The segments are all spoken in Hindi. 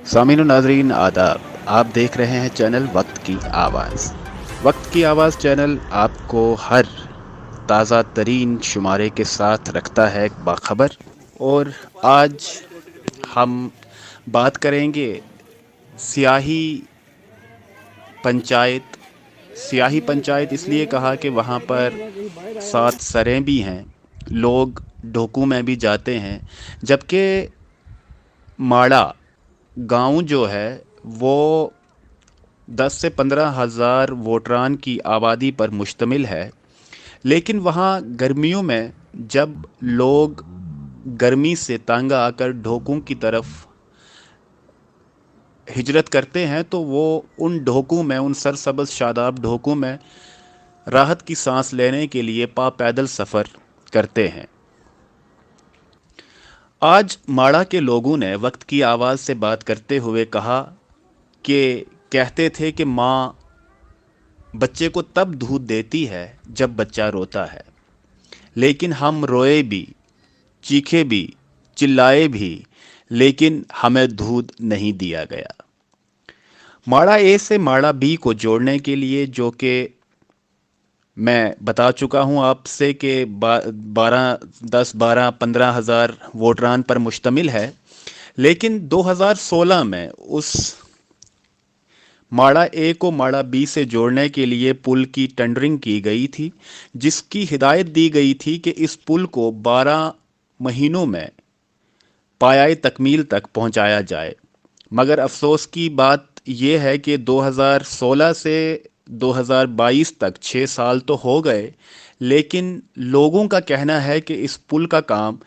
सामीन नाजरीन आदाब। आप देख रहे हैं चैनल वक्त की आवाज़। वक्त की आवाज़ चैनल आपको हर ताज़ा तरीन शुमारे के साथ रखता है बाखबर। और आज हम बात करेंगे सियाही पंचायत। सियाही पंचायत इसलिए कहा कि वहाँ पर 7 सरें भी हैं, लोग ढोकू में भी जाते हैं। जबकि माड़ा गांव जो है वो 10 से 15 हज़ार वोटरान की आबादी पर मुश्तमिल है। लेकिन वहाँ गर्मियों में जब लोग गर्मी से तंग आकर ढोकों की तरफ हिजरत करते हैं तो वो उन ढोकों में, उन सरसब्ज़ शादाब ढोकों में राहत की सांस लेने के लिए पैदल सफ़र करते हैं। आज माड़ा के लोगों ने वक्त की आवाज़ से बात करते हुए कहा कि कहते थे कि माँ बच्चे को तब दूध देती है जब बच्चा रोता है, लेकिन हम रोए भी, चीखे भी, चिल्लाए भी, लेकिन हमें दूध नहीं दिया गया। माड़ा ए से माड़ा बी को जोड़ने के लिए, जो कि मैं बता चुका हूं आपसे कि 12 10 12 15 हज़ार वोटरान पर मुश्तमिल है, लेकिन 2016 में उस माड़ा ए को माड़ा बी से जोड़ने के लिए पुल की टेंडरिंग की गई थी, जिसकी हिदायत दी गई थी कि इस पुल को 12 महीनों में पायाए तकमील तक पहुंचाया जाए। मगर अफसोस की बात यह है कि 2016 से 2022 तक 6 साल तो हो गए, लेकिन लोगों का कहना है कि इस पुल का काम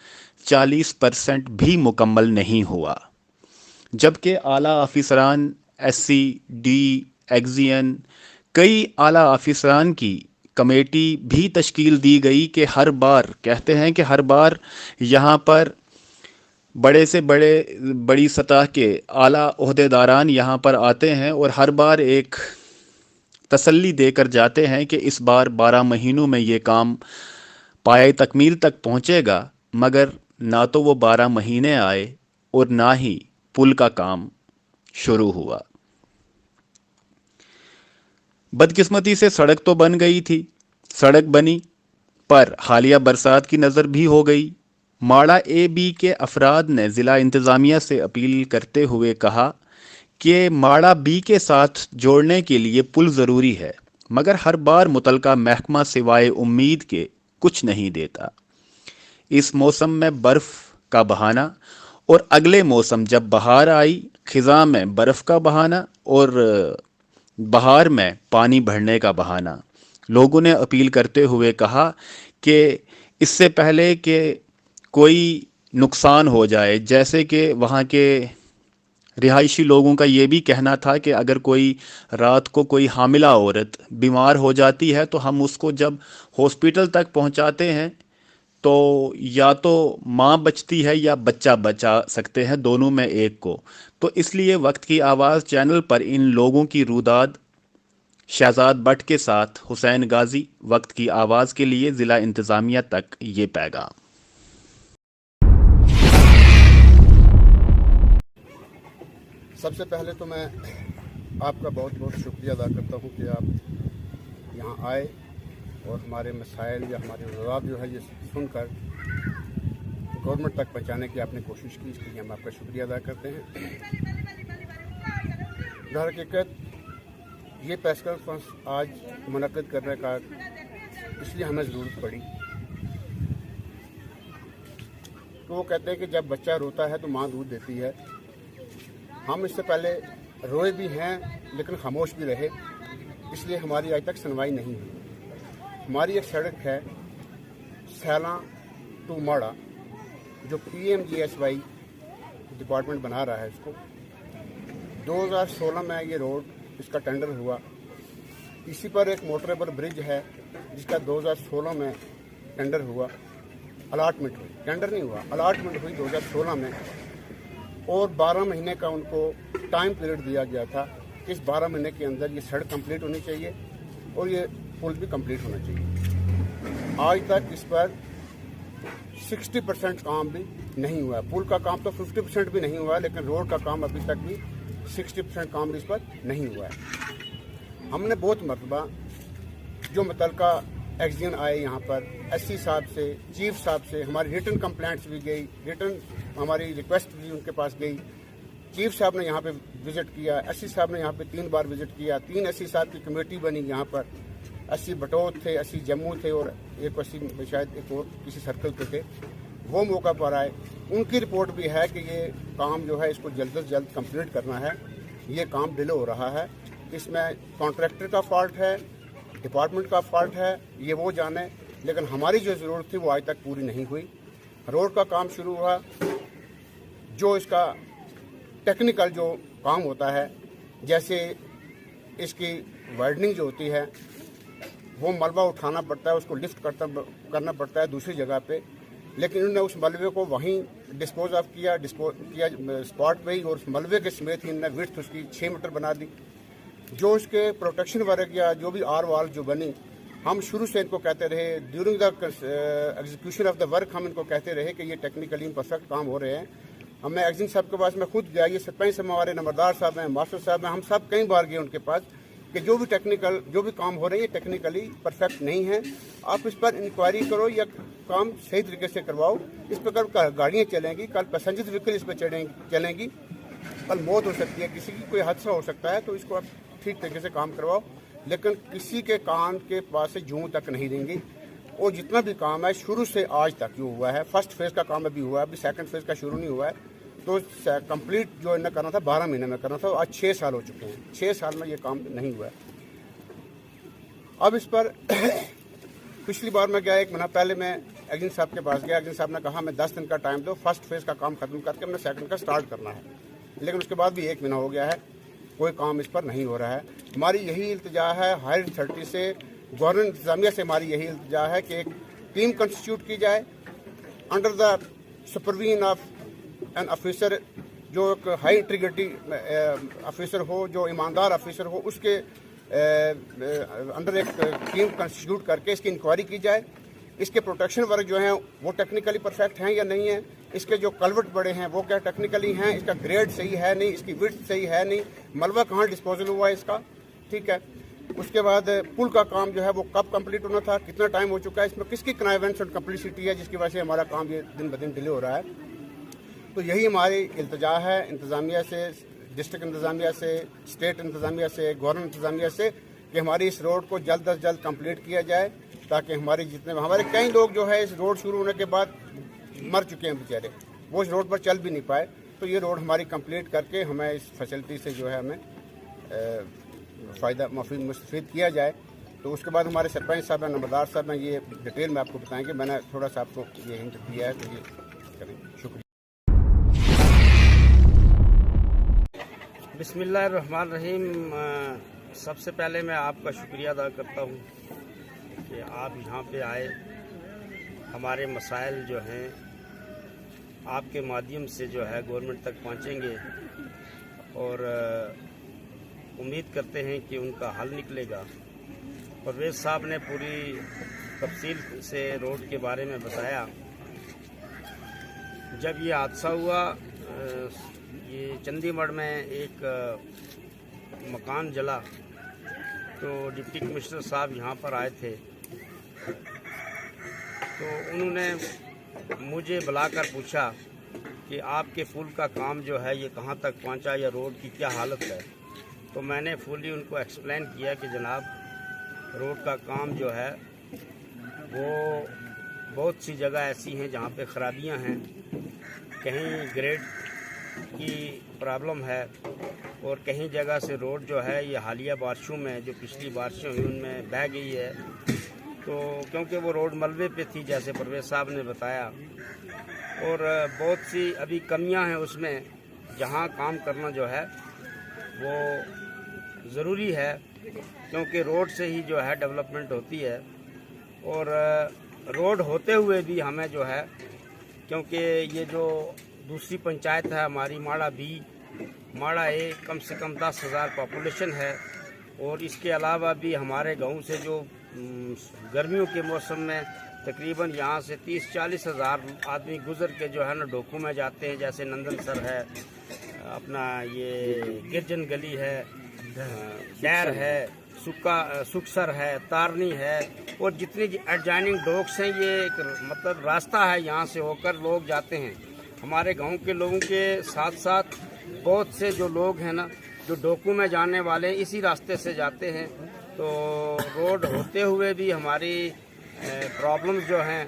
40% भी मुकम्मल नहीं हुआ। जबकि आला अफिसरान, एससी, डी, एग्जियन, कई आला अफिसरान की कमेटी भी तश्कील दी गई कि हर बार कहते हैं कि हर बार यहाँ पर बड़े से बड़ी सतह के आला ओहदेदारान यहाँ पर आते हैं और हर बार एक तसल्ली देकर जाते हैं कि इस बार 12 महीनों में ये काम पाए तकमील तक पहुँचेगा। मगर ना तो वो 12 महीने आए और ना ही पुल का काम शुरू हुआ। बदकिस्मती से सड़क तो बन गई थी, सड़क बनी, पर हालिया बरसात की नज़र भी हो गई। माड़ा ए बी के अफराद ने ज़िला इंतज़ामिया से अपील करते हुए कहा कि माड़ा बी के साथ जोड़ने के लिए पुल ज़रूरी है, मगर हर बार मुतलका महकमा सिवाय उम्मीद के कुछ नहीं देता। इस मौसम में बर्फ़ का बहाना और अगले मौसम जब बहार आई, खिज़ां में बर्फ़ का बहाना और बहार में पानी भरने का बहाना। लोगों ने अपील करते हुए कहा कि इससे पहले कि कोई नुकसान हो जाए, जैसे कि वहाँ के रिहायशी लोगों का ये भी कहना था कि अगर कोई रात को कोई हामिला औरत बीमार हो जाती है तो हम उसको जब हॉस्पिटल तक पहुँचाते हैं तो या तो माँ बचती है या बच्चा बचा सकते हैं, दोनों में एक को। तो इसलिए वक्त की आवाज़ चैनल पर इन लोगों की रुदाद शहजाद बट के साथ हुसैन गाजी, वक्त की आवाज़ के लिए ज़िला इंतज़ामिया तक ये पैगाम। सबसे पहले तो मैं आपका बहुत बहुत शुक्रिया अदा करता हूँ कि आप यहाँ आए और हमारे मसाइल या हमारे रुदात जो है ये सुनकर गवर्नमेंट तक पहुँचाने की आपने कोशिश की, इसके लिए हम आपका शुक्रिया अदा करते हैं। दर हकीकत ये प्रेस कॉन्फ्रेंस आज मुनक़्क़िद करने का इसलिए हमें ज़रूरत पड़ी, तो वो कहते हैं कि जब बच्चा रोता है तो माँ दूध देती है। हम इससे पहले रोए भी हैं लेकिन खामोश भी रहे, इसलिए हमारी आज तक सुनवाई नहीं हुई। हमारी एक सड़क है सैला टू माड़ा, जो PMGSY डिपार्टमेंट बना रहा है इसको। 2016 में ये रोड, इसका टेंडर हुआ। इसी पर एक मोटरेबल ब्रिज है जिसका 2016 में टेंडर हुआ, अलाटमेंट हुई, टेंडर नहीं हुआ, अलाटमेंट हुई 2016 में। और 12 महीने का उनको टाइम पीरियड दिया गया था कि इस 12 महीने के अंदर ये सड़क कंप्लीट होनी चाहिए और ये पुल भी कंप्लीट होना चाहिए। आज तक इस पर 60% काम भी नहीं हुआ है। पुल का काम तो 50% भी नहीं हुआ है, लेकिन रोड का काम अभी तक भी 60% काम भी इस पर नहीं हुआ है। हमने बहुत मरतबा जो मुतलका एक्सजन आए यहाँ पर, एससी साहब से, चीफ साहब से हमारी रिटन कंप्लेंट्स भी गई, रिटन हमारी रिक्वेस्ट भी उनके पास गई। चीफ साहब ने यहाँ पे विजिट किया, एससी साहब ने यहाँ पे 3 बार विजिट किया, 3 एससी साहब की कमेटी बनी यहाँ पर। 80 बटोत थे, 80 जम्मू थे और एक 80 शायद एक और किसी सर्कल पे थे, वो मौका पर आए। उनकी रिपोर्ट भी है कि ये काम जो है इसको जल्द से जल्द कंप्लीट करना है, ये काम डिले हो रहा है। इसमें कॉन्ट्रैक्टर का फॉल्ट है, डिपार्टमेंट का फॉल्ट है, ये वो जाने, लेकिन हमारी जो ज़रूरत थी वो आज तक पूरी नहीं हुई। रोड का काम शुरू हुआ, जो इसका टेक्निकल जो काम होता है, जैसे इसकी वाइडनिंग जो होती है, वो मलबा उठाना पड़ता है, उसको लिफ्ट करना पड़ता है दूसरी जगह पे, लेकिन उन्होंने उस मलबे को वहीं डिस्पोज ऑफ किया स्पॉट पे ही, और उस मलबे के समेत ही इन्होंने विड्थ उसकी 6 मीटर बना दी। जो उसके प्रोटेक्शन वर्क या जो भी आर वाल जो बनी, हम शुरू से इनको कहते रहे, during the execution of the work हम इनको कहते रहे कि ये टेक्निकली परफेक्ट काम हो रहे हैं। हमें एक्जिन साहब के पास मैं खुद गया, ये सरपंच साहब हमारे नंबरदार साहब हैं, मास्टर साहब हैं, हम सब कई बार गए उनके पास कि जो भी काम हो रहे हैं ये टेक्निकली परफेक्ट नहीं है, आप इस पर इंक्वायरी करो या काम सही तरीके से करवाओ। इस पर कल गाड़ियाँ चलेंगी, कल पैसेंजर व्हीकल इस पर चलेंगी, कल मौत हो सकती है, किसी की कोई हादसा हो सकता है, तो इसको आप ठीक तरीके से काम करवाओ। लेकिन किसी के कान के पास से जूं तक नहीं देंगी। और जितना भी काम है शुरू से आज तक जो हुआ है, फर्स्ट फेज़ का काम अभी हुआ है, अभी सेकंड फेज़ का शुरू नहीं हुआ है, तो कंप्लीट जो इन्हें करना था 12 महीने में करना था, आज 6 साल हो चुके हैं, 6 साल में ये काम नहीं हुआ है। अब इस पर पिछली बार मैं गया, 1 महीना पहले मैं एक्जिन साहब के पास गया, एक्जिन साहब ने कहा मैं 10 दिन का टाइम दो, फर्स्ट फेज़ का काम खत्म करके हमने सेकंड का स्टार्ट करना है, लेकिन उसके बाद भी 1 महीना हो गया है, कोई काम इस पर नहीं हो रहा है। हमारी यही इल्तिजा है हायर अथॉरिटी से, गवर्नमेंट इंतजामिया से हमारी यही इल्तिजा है कि एक टीम कंस्टिट्यूट की जाए under the supervision of an officer, जो एक हाई इंटीग्रिटी ऑफिसर हो, जो ईमानदार ऑफिसर हो, उसके अंडर एक टीम कंस्टिट्यूट करके इसकी इंक्वायरी की जाए। इसके प्रोटेक्शन वर्क जो हैं वो टेक्निकली परफेक्ट हैं या नहीं है, इसके जो कल्वर्ट बड़े हैं वो क्या टेक्निकली हैं, इसका ग्रेड सही है नहीं, इसकी विड्थ सही है नहीं, मलबा कहाँ डिस्पोजल हुआ है इसका, ठीक है। उसके बाद पुल का काम जो है वो कब कंप्लीट होना था, कितना टाइम हो चुका है, इसमें किसकी कनाइवेंस और कम्प्लिसिटी है जिसकी वजह से हमारा काम ये दिन ब दिन डिले हो रहा है। तो यही हमारी इल्तिजा है इंतज़ामिया से, डिस्ट्रिक्ट इंतज़ामिया से, स्टेट इंतज़ामिया से, गवर्नमेंट इंतज़ामिया से, कि हमारी इस रोड को जल्द अज जल्द कंप्लीट किया जाए, ताकि हमारे कई लोग जो है इस रोड शुरू होने के बाद मर चुके हैं बेचारे, वो इस रोड पर चल भी नहीं पाए। तो ये रोड हमारी कंप्लीट करके हमें इस फैसिलिटी से जो है हमें फ़ायदा मुस्तफ़ीद किया जाए। तो उसके बाद हमारे सरपंच साहब हैं, नंबरदार साहब हैं, ये डिटेल में आपको बताएंगे। मैंने थोड़ा सा आपको ये हिंट दिया है, तो ये करें। शुक्रिया। बिस्मिल्लाहिर्रहमानिर्रहीम। सबसे पहले मैं आपका शुक्रिया अदा करता हूँ कि आप यहाँ पे आए, हमारे मसाइल जो हैं आपके माध्यम से जो है गवर्नमेंट तक पहुँचेंगे और उम्मीद करते हैं कि उनका हल निकलेगा। परवेज़ साहब ने पूरी तफसील से रोड के बारे में बताया। जब ये हादसा हुआ, ये चंडीगढ़ में एक मकान जला, तो डिप्टी कमिश्नर साहब यहाँ पर आए थे, तो उन्होंने मुझे बुलाकर पूछा कि आपके पुल का काम जो है ये कहाँ तक पहुँचा या रोड की क्या हालत है। तो मैंने फुली उनको एक्सप्लेन किया कि जनाब रोड का काम जो है वो बहुत सी जगह ऐसी हैं जहाँ पे ख़राबियाँ हैं, कहीं ग्रेड की प्रॉब्लम है और कहीं जगह से रोड जो है ये हालिया बारिशों में, जो पिछली बारिशें हुई उनमें बह गई है। तो क्योंकि वो रोड मलबे पे थी जैसे परवेज़ साहब ने बताया, और बहुत सी अभी कमियां हैं उसमें, जहां काम करना जो है वो ज़रूरी है, क्योंकि रोड से ही जो है डेवलपमेंट होती है। और रोड होते हुए भी हमें जो है, क्योंकि ये जो दूसरी पंचायत है हमारी माड़ा बी, माड़ा ए, कम से कम 10,000 पॉपुलेशन है, और इसके अलावा भी हमारे गांव से जो गर्मियों के मौसम में तकरीबन यहाँ से 30-40 हज़ार आदमी गुजर के जो है ना डोकू में जाते हैं। जैसे नंदनसर है, अपना ये गिरजन गली है, डैर है, सुखसर है, तारनी है, और जितनी एडजॉइनिंग डोक्स हैं, ये एक मतलब रास्ता है, यहाँ से होकर लोग जाते हैं। हमारे गांव के लोगों के साथ साथ बहुत से जो लोग हैं ना, जो डोकू में जाने वाले इसी रास्ते से जाते हैं। तो रोड होते हुए भी हमारी प्रॉब्लम्स जो हैं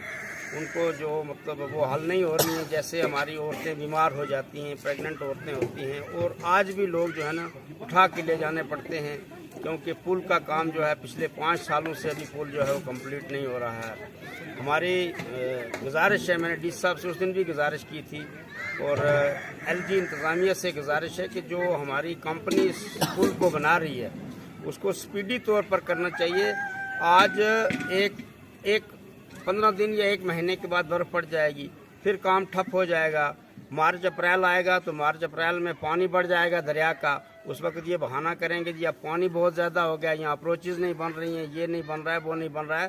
उनको जो मतलब वो हल नहीं हो रही हैं। जैसे हमारी औरतें बीमार हो जाती हैं, प्रेग्नेंट औरतें होती हैं, और आज भी लोग जो है ना उठा के ले जाने पड़ते हैं, क्योंकि पुल का काम जो है पिछले 5 सालों से अभी पुल जो है वो कंप्लीट नहीं हो रहा है। हमारी गुजारिश है, मैंने डी साहब से उस दिन भी गुजारिश की थी, और एलजी इंतज़ामिया से गुजारिश है कि जो हमारी कंपनी इस पुल को बना रही है उसको स्पीडी तौर पर करना चाहिए। आज एक 15 दिन या 1 महीने के बाद बर्फ़ पड़ जाएगी, फिर काम ठप हो जाएगा। मार्च अप्रैल आएगा तो मार्च अप्रैल में पानी बढ़ जाएगा दरिया का। उस वक्त ये बहाना करेंगे जी अब पानी बहुत ज़्यादा हो गया, यहाँ अप्रोचेज़ नहीं बन रही हैं, ये नहीं बन रहा है, वो नहीं बन रहा है।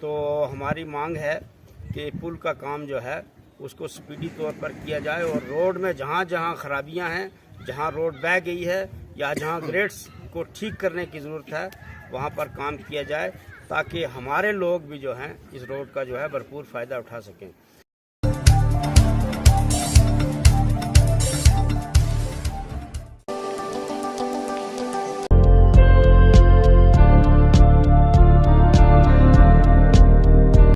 तो हमारी मांग है कि पुल का काम जो है उसको स्पीडी तौर पर किया जाए, और रोड में जहाँ जहाँ खराबियाँ हैं, जहाँ रोड बह गई है या जहाँ ग्रेड्स को ठीक करने की ज़रूरत है, वहाँ पर काम किया जाए, ताकि हमारे लोग भी जो हैं इस रोड का जो है भरपूर फ़ायदा उठा सकें।